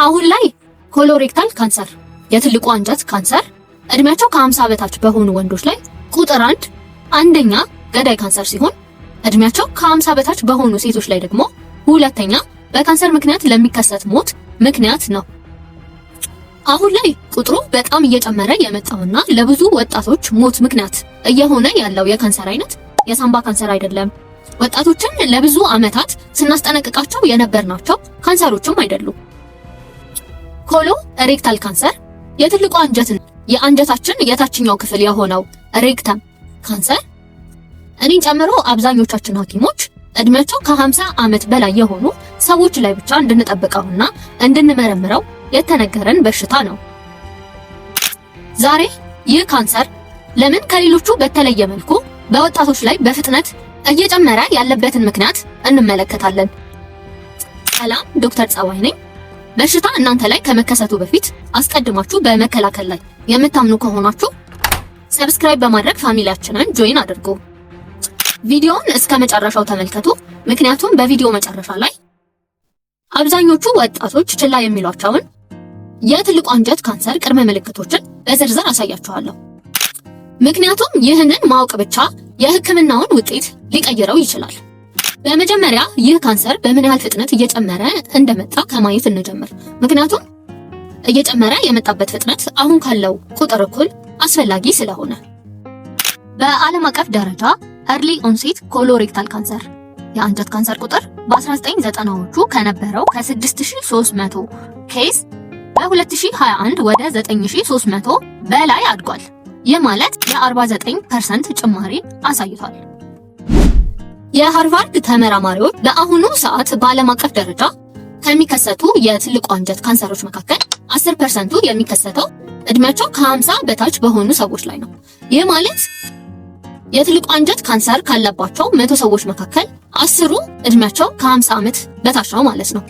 አሁን ላይ ኮሎሬክታል ካንሰር የትልቁ አንጀት ካንሰር እድሜያቸው ከ50 በታች በሆኑ ወንዶች ላይ ቁጥር አንደኛ ገዳይ ካንሰር ሲሆን እድሜያቸው ከ50 በታች በሆኑ ሴቶች ላይ ደግሞ ሁለተኛ በካንሰር ምክንያት ለሚከሰት ሞት ምክንያት ነው። አሁን ላይ ቁጥሩ በጣም እየጨመረ የመጣውና ለብዙ ወጣቶች ሞት ምክንያት እየሆነ ያለው የካንሰር አይነት የሳምባ ካንሰር አይደለም። ወጣቶችን ለብዙ ዓመታት ስናስጠነቅቃቸው የነበርናቸው ካንሰሮችም አይደሉም። ኮሎሬክታል ካንሰር የትልቁ አንጀትን የአንጀታችን የታችኛው ክፍል የሆነው ሬክተም ካንሰር እኔን ጨምሮ አብዛኞቻችን ሐኪሞች እድሜያቸው ከ50 ዓመት በላይ የሆኑ ሰዎች ላይ ብቻ እንድንጠብቀውና እንድንመረምረው የተነገረን በሽታ ነው። ዛሬ ይህ ካንሰር ለምን ከሌሎቹ በተለየ መልኩ በወጣቶች ላይ በፍጥነት እየጨመረ ያለበትን ምክንያት እንመለከታለን። ሰላም፣ ዶክተር ጸዋይ ነኝ። በሽታ እናንተ ላይ ከመከሰቱ በፊት አስቀድማችሁ በመከላከል ላይ የምታምኑ ከሆናችሁ ሰብስክራይብ በማድረግ ፋሚሊያችንን ጆይን አድርጉ። ቪዲዮውን እስከ መጨረሻው ተመልከቱ፣ ምክንያቱም በቪዲዮ መጨረሻ ላይ አብዛኞቹ ወጣቶች ችላ የሚሏቸውን የትልቁ አንጀት ካንሰር ቅድመ ምልክቶችን በዝርዝር አሳያችኋለሁ። ምክንያቱም ይህንን ማወቅ ብቻ የሕክምናውን ውጤት ሊቀይረው ይችላል። በመጀመሪያ ይህ ካንሰር በምን ያህል ፍጥነት እየጨመረ እንደመጣ ከማየት እንጀምር። ምክንያቱም እየጨመረ የመጣበት ፍጥነት አሁን ካለው ቁጥር እኩል አስፈላጊ ስለሆነ በዓለም አቀፍ ደረጃ early onset ኮሎሬክታል ካንሰር የአንጀት ካንሰር ቁጥር በ1990ዎቹ ከነበረው ከ6300 ኬስ በ2021 ወደ 9300 በላይ አድጓል። ይህ ማለት የ49% ጭማሪ አሳይቷል። የሃርቫርድ ተመራማሪዎች በአሁኑ ሰዓት በዓለም አቀፍ ደረጃ ከሚከሰቱ የትልቁ አንጀት ካንሰሮች መካከል 10%ቱ የሚከሰተው እድሜያቸው ከ50 በታች በሆኑ ሰዎች ላይ ነው። ይህ ማለት የትልቁ አንጀት ካንሰር ካለባቸው 100 ሰዎች መካከል 10ሩ እድሜያቸው ከ50 ዓመት በታች ነው ማለት ነው።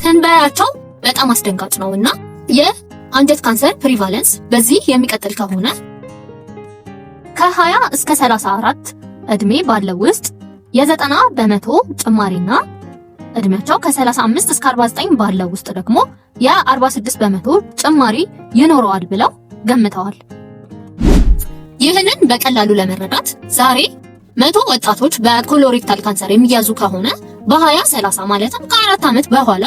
ትንበያቸው በጣም አስደንጋጭ ነውና የአንጀት ካንሰር ፕሪቫለንስ በዚህ የሚቀጥል ከሆነ ከ20 እስከ 34 እድሜ ባለው ውስጥ የ90% ጭማሪና እድሜያቸው ከ35 እስከ 49 ባለው ውስጥ ደግሞ የ46% ጭማሪ ይኖረዋል ብለው ገምተዋል። ይህንን በቀላሉ ለመረዳት ዛሬ 100 ወጣቶች በኮሎሬክታል ካንሰር የሚያዙ ከሆነ በ2030 ማለትም ከ4 ዓመት በኋላ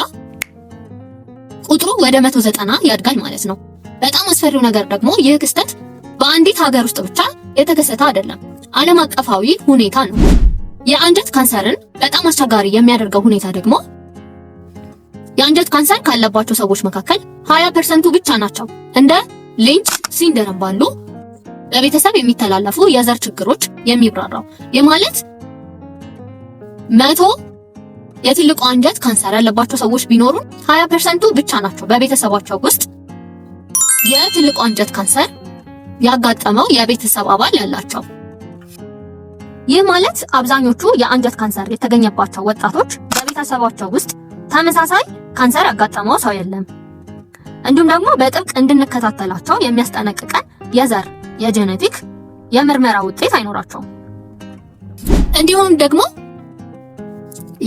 ቁጥሩ ወደ 190 ያድጋል ማለት ነው። በጣም አስፈሪው ነገር ደግሞ ይህ ክስተት በአንዲት ሀገር ውስጥ ብቻ የተከሰተ አይደለም፣ ዓለም አቀፋዊ ሁኔታ ነው። የአንጀት ካንሰርን በጣም አስቸጋሪ የሚያደርገው ሁኔታ ደግሞ የአንጀት ካንሰር ካለባቸው ሰዎች መካከል 20%ቱ ብቻ ናቸው እንደ ሊንች ሲንደረም ባሉ በቤተሰብ የሚተላለፉ የዘር ችግሮች የሚብራራው። የማለት 100 የትልቁ አንጀት ካንሰር ያለባቸው ሰዎች ቢኖሩ 20%ቱ ብቻ ናቸው በቤተሰባቸው ውስጥ የትልቁ አንጀት ካንሰር ያጋጠመው የቤተሰብ አባል ያላቸው። ይህ ማለት አብዛኞቹ የአንጀት ካንሰር የተገኘባቸው ወጣቶች በቤተሰባቸው ውስጥ ተመሳሳይ ካንሰር ያጋጠመው ሰው የለም። እንዲሁም ደግሞ በጥብቅ እንድንከታተላቸው የሚያስጠነቅቀን የዘር የጄኔቲክ የምርመራ ውጤት አይኖራቸውም። እንዲሁም ደግሞ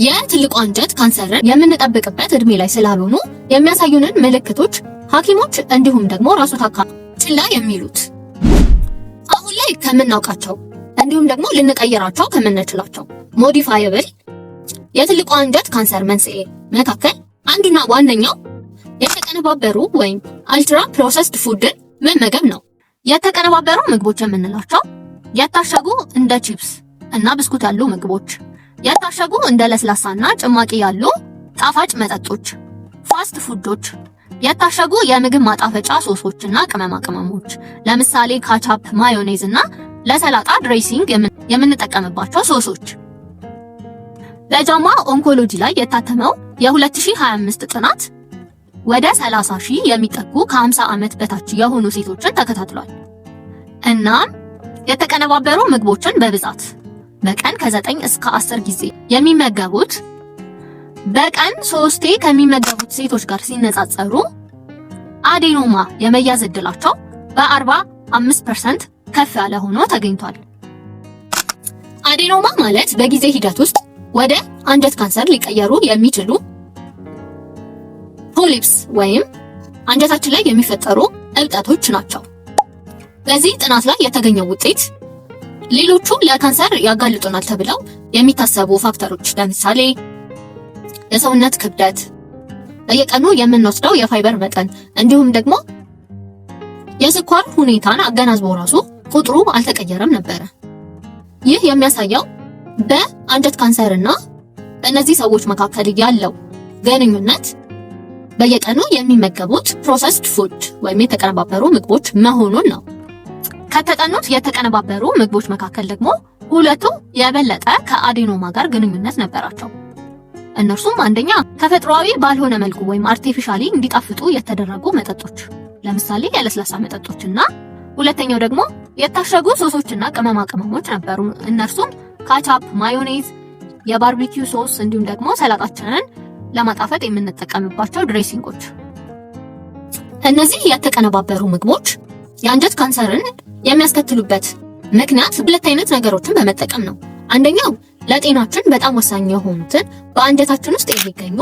የትልቁ አንጀት ካንሰርን የምንጠብቅበት እድሜ ላይ ስላልሆኑ የሚያሳዩንን ምልክቶች ሐኪሞች እንዲሁም ደግሞ ራሱ ታካሚ ችላ የሚሉት አሁን ላይ ከምናውቃቸው እንዲሁም ደግሞ ልንቀይራቸው ከምንችላቸው ሞዲፋየብል የትልቁ አንጀት ካንሰር መንስኤ መካከል አንዱና ዋነኛው የተቀነባበሩ ወይም አልትራ ፕሮሰስድ ፉድን መመገብ ነው። የተቀነባበሩ ምግቦች የምንላቸው የታሸጉ እንደ ቺፕስ እና ብስኩት ያሉ ምግቦች፣ የታሸጉ እንደ ለስላሳና ጭማቂ ያሉ ጣፋጭ መጠጦች፣ ፋስት ፉዶች፣ የታሸጉ የምግብ ማጣፈጫ ሶሶችና ቅመማ ቅመሞች ለምሳሌ ካቻፕ፣ ማዮኔዝ እና ለሰላጣ ድሬሲንግ የምንጠቀምባቸው ሶሶች። በጃማ ኦንኮሎጂ ላይ የታተመው የ2025 ጥናት ወደ 30,000 የሚጠጉ ከ50 ዓመት በታች የሆኑ ሴቶችን ተከታትሏል። እናም የተቀነባበሩ ምግቦችን በብዛት በቀን ከ9 እስከ 10 ጊዜ የሚመገቡት በቀን 3 ከሚመገቡት ሴቶች ጋር ሲነጻጸሩ አዴኖማ የመያዝ ዕድላቸው በ45% ከፍ ያለ ሆኖ ተገኝቷል። አዴኖማ ማለት በጊዜ ሂደት ውስጥ ወደ አንጀት ካንሰር ሊቀየሩ የሚችሉ ፖሊፕስ ወይም አንጀታችን ላይ የሚፈጠሩ እብጠቶች ናቸው። በዚህ ጥናት ላይ የተገኘው ውጤት ሌሎቹ ለካንሰር ያጋልጡናል ተብለው የሚታሰቡ ፋክተሮች ለምሳሌ የሰውነት ክብደት፣ በየቀኑ የምንወስደው የፋይበር መጠን እንዲሁም ደግሞ የስኳር ሁኔታን አገናዝቦ ራሱ ቁጥሩ አልተቀየረም ነበረ። ይህ የሚያሳየው በአንጀት ካንሰርና በእነዚህ ሰዎች መካከል ያለው ግንኙነት በየቀኑ የሚመገቡት ፕሮሰስድ ፉድ ወይም የተቀነባበሩ ምግቦች መሆኑን ነው። ከተጠኑት የተቀነባበሩ ምግቦች መካከል ደግሞ ሁለቱ የበለጠ ከአዴኖማ ጋር ግንኙነት ነበራቸው። እነርሱም አንደኛ ተፈጥሯዊ ባልሆነ መልኩ ወይም አርቲፊሻሊ እንዲጣፍጡ የተደረጉ መጠጦች ለምሳሌ የለስላሳ መጠጦችና ሁለተኛው ደግሞ የታሸጉ ሶሶችና ቅመማ ቅመሞች ነበሩ። እነርሱም ካቻፕ፣ ማዮኔዝ፣ የባርቢኪው ሶስ እንዲሁም ደግሞ ሰላጣችንን ለማጣፈጥ የምንጠቀምባቸው ድሬሲንጎች። እነዚህ የተቀነባበሩ ምግቦች የአንጀት ካንሰርን የሚያስከትሉበት ምክንያት ሁለት አይነት ነገሮችን በመጠቀም ነው። አንደኛው ለጤናችን በጣም ወሳኝ የሆኑትን በአንጀታችን ውስጥ የሚገኙ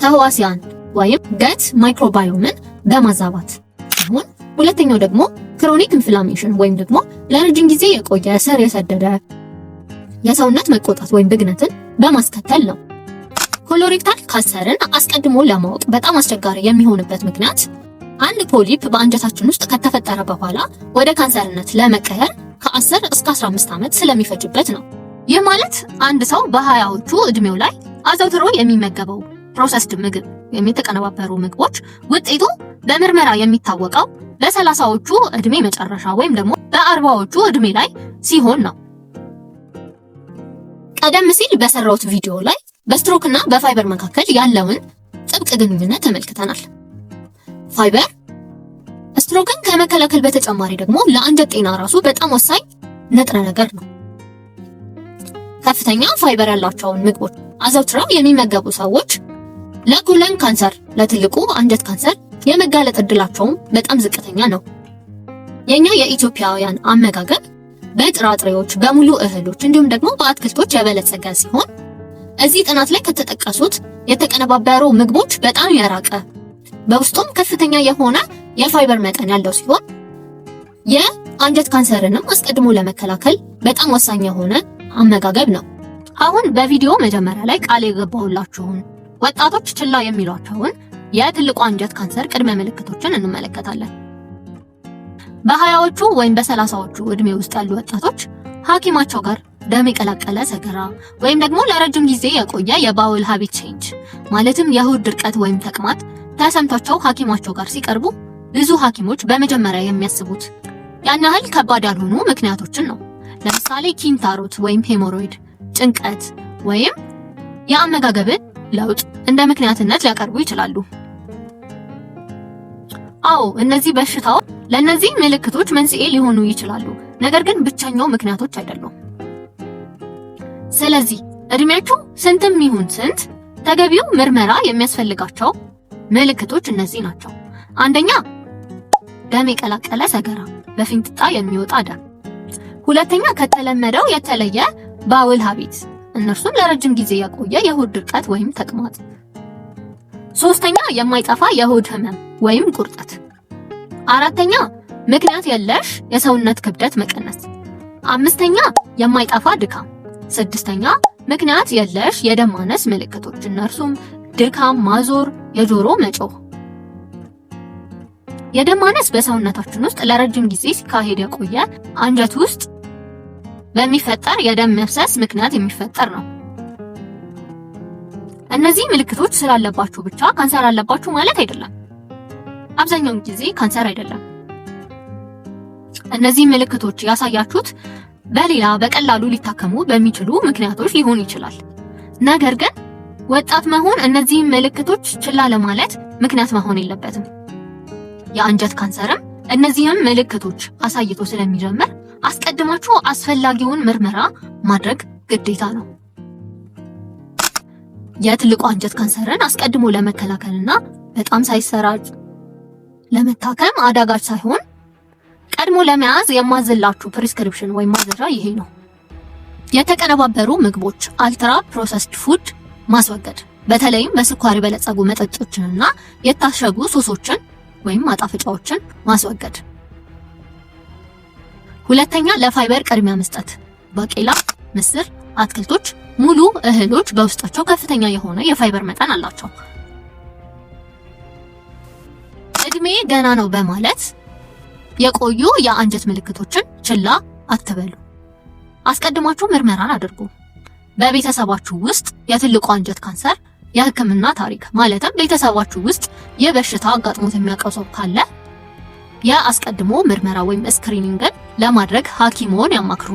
ተህዋሲያን ወይም ገት ማይክሮባዮምን በማዛባት ሲሆን ሁለተኛው ደግሞ ክሮኒክ ኢንፍላሜሽን ወይም ደግሞ ለረጅም ጊዜ የቆየ ስር የሰደደ የሰውነት መቆጣት ወይም ብግነትን በማስከተል ነው። ኮሎሬክታል ካንሰርን አስቀድሞ ለማወቅ በጣም አስቸጋሪ የሚሆንበት ምክንያት አንድ ፖሊፕ በአንጀታችን ውስጥ ከተፈጠረ በኋላ ወደ ካንሰርነት ለመቀየር ከ10 እስከ 15 ዓመት ስለሚፈጅበት ነው። ይህ ማለት አንድ ሰው በ20ዎቹ እድሜው ላይ አዘውትሮ የሚመገበው ፕሮሰስድ ምግብ የተቀነባበሩ ምግቦች ውጤቱ በምርመራ የሚታወቀው በ30ዎቹ እድሜ መጨረሻ ወይም ደግሞ በ40ዎቹ እድሜ ላይ ሲሆን ነው። ቀደም ሲል በሰራሁት ቪዲዮ ላይ በስትሮክ እና በፋይበር መካከል ያለውን ጥብቅ ግንኙነት ተመልክተናል። ፋይበር ስትሮክን ከመከላከል በተጨማሪ ደግሞ ለአንጀት ጤና ራሱ በጣም ወሳኝ ንጥረ ነገር ነው። ከፍተኛ ፋይበር ያላቸውን ምግቦች አዘውትረው የሚመገቡ ሰዎች ለኮለን ካንሰር፣ ለትልቁ አንጀት ካንሰር የመጋለጥ እድላቸውም በጣም ዝቅተኛ ነው። የኛ የኢትዮጵያውያን አመጋገብ በጥራጥሬዎች፣ በሙሉ እህሎች እንዲሁም ደግሞ በአትክልቶች የበለጸገ ሲሆን እዚህ ጥናት ላይ ከተጠቀሱት የተቀነባበሩ ምግቦች በጣም የራቀ በውስጡም ከፍተኛ የሆነ የፋይበር መጠን ያለው ሲሆን የአንጀት ካንሰርንም አስቀድሞ ለመከላከል በጣም ወሳኝ የሆነ አመጋገብ ነው። አሁን በቪዲዮ መጀመሪያ ላይ ቃል የገባሁላችሁን ወጣቶች ችላ የሚሏቸውን የትልቁ አንጀት ካንሰር ቅድመ ምልክቶችን እንመለከታለን። በ20ዎቹ ወይም በ30ዎቹ እድሜ ውስጥ ያሉ ወጣቶች ሐኪማቸው ጋር ደም የቀላቀለ ሰገራ ወይም ደግሞ ለረጅም ጊዜ የቆየ የባውል ሃቢት ቼንጅ ማለትም የሆድ ድርቀት ወይም ተቅማጥ ተሰምቷቸው ሐኪማቸው ጋር ሲቀርቡ ብዙ ሐኪሞች በመጀመሪያ የሚያስቡት ያን ያህል ከባድ ያልሆኑ ምክንያቶችን ነው። ለምሳሌ ኪንታሮት ወይም ሄሞሮይድ፣ ጭንቀት ወይም የአመጋገብን ለውጥ እንደ ምክንያትነት ሊያቀርቡ ይችላሉ። አዎ እነዚህ በሽታዎች ለእነዚህ ምልክቶች መንስኤ ሊሆኑ ይችላሉ፣ ነገር ግን ብቸኛው ምክንያቶች አይደሉም። ስለዚህ እድሜያችሁ ስንትም ይሁን ስንት ተገቢው ምርመራ የሚያስፈልጋቸው ምልክቶች እነዚህ ናቸው። አንደኛ ደም የቀላቀለ ሰገራ፣ በፊንጢጣ የሚወጣ ደም። ሁለተኛ ከተለመደው የተለየ ባውል ሃቢት፣ እነርሱም ለረጅም ጊዜ የቆየ የሆድ ድርቀት ወይም ተቅማጥ። ሶስተኛ የማይጠፋ የሆድ ህመም ወይም ቁርጠት። አራተኛ ምክንያት የለሽ የሰውነት ክብደት መቀነስ። አምስተኛ የማይጠፋ ድካም። ስድስተኛ ምክንያት የለሽ የደም ማነስ ምልክቶች፣ እነርሱም ድካም፣ ማዞር፣ የጆሮ መጮህ። የደም ማነስ በሰውነታችን ውስጥ ለረጅም ጊዜ ሲካሄድ የቆየ አንጀት ውስጥ በሚፈጠር የደም መፍሰስ ምክንያት የሚፈጠር ነው። እነዚህ ምልክቶች ስላለባችሁ ብቻ ካንሰር አለባችሁ ማለት አይደለም። አብዛኛውን ጊዜ ካንሰር አይደለም። እነዚህ ምልክቶች ያሳያችሁት በሌላ በቀላሉ ሊታከሙ በሚችሉ ምክንያቶች ሊሆን ይችላል። ነገር ግን ወጣት መሆን እነዚህ ምልክቶች ችላ ለማለት ምክንያት መሆን የለበትም። የአንጀት ካንሰርም እነዚህም ምልክቶች አሳይቶ ስለሚጀምር አስቀድማችሁ አስፈላጊውን ምርመራ ማድረግ ግዴታ ነው። የትልቁ አንጀት ካንሰርን አስቀድሞ ለመከላከልና በጣም ሳይሰራጭ ለመታከም አዳጋች ሳይሆን ቀድሞ ለመያዝ የማዝላችሁ ፕሪስክሪፕሽን ወይም ማዘዣ ይሄ ነው። የተቀነባበሩ ምግቦች፣ አልትራ ፕሮሰስድ ፉድ ማስወገድ። በተለይም በስኳር የበለጸጉ መጠጦችንና የታሸጉ ሶሶችን ወይም ማጣፈጫዎችን ማስወገድ። ሁለተኛ ለፋይበር ቅድሚያ መስጠት። ባቄላ፣ ምስር፣ አትክልቶች፣ ሙሉ እህሎች በውስጣቸው ከፍተኛ የሆነ የፋይበር መጠን አላቸው። እድሜ ገና ነው በማለት የቆዩ የአንጀት ምልክቶችን ችላ አትበሉ። አስቀድማችሁ ምርመራን አድርጉ። በቤተሰባችሁ ውስጥ የትልቁ አንጀት ካንሰር የሕክምና ታሪክ ማለትም ቤተሰባችሁ ውስጥ ይህ በሽታ አጋጥሞት የሚያውቀው ሰው ካለ የአስቀድሞ ምርመራ ወይም ስክሪኒንግን ለማድረግ ሐኪሞን ያማክሩ።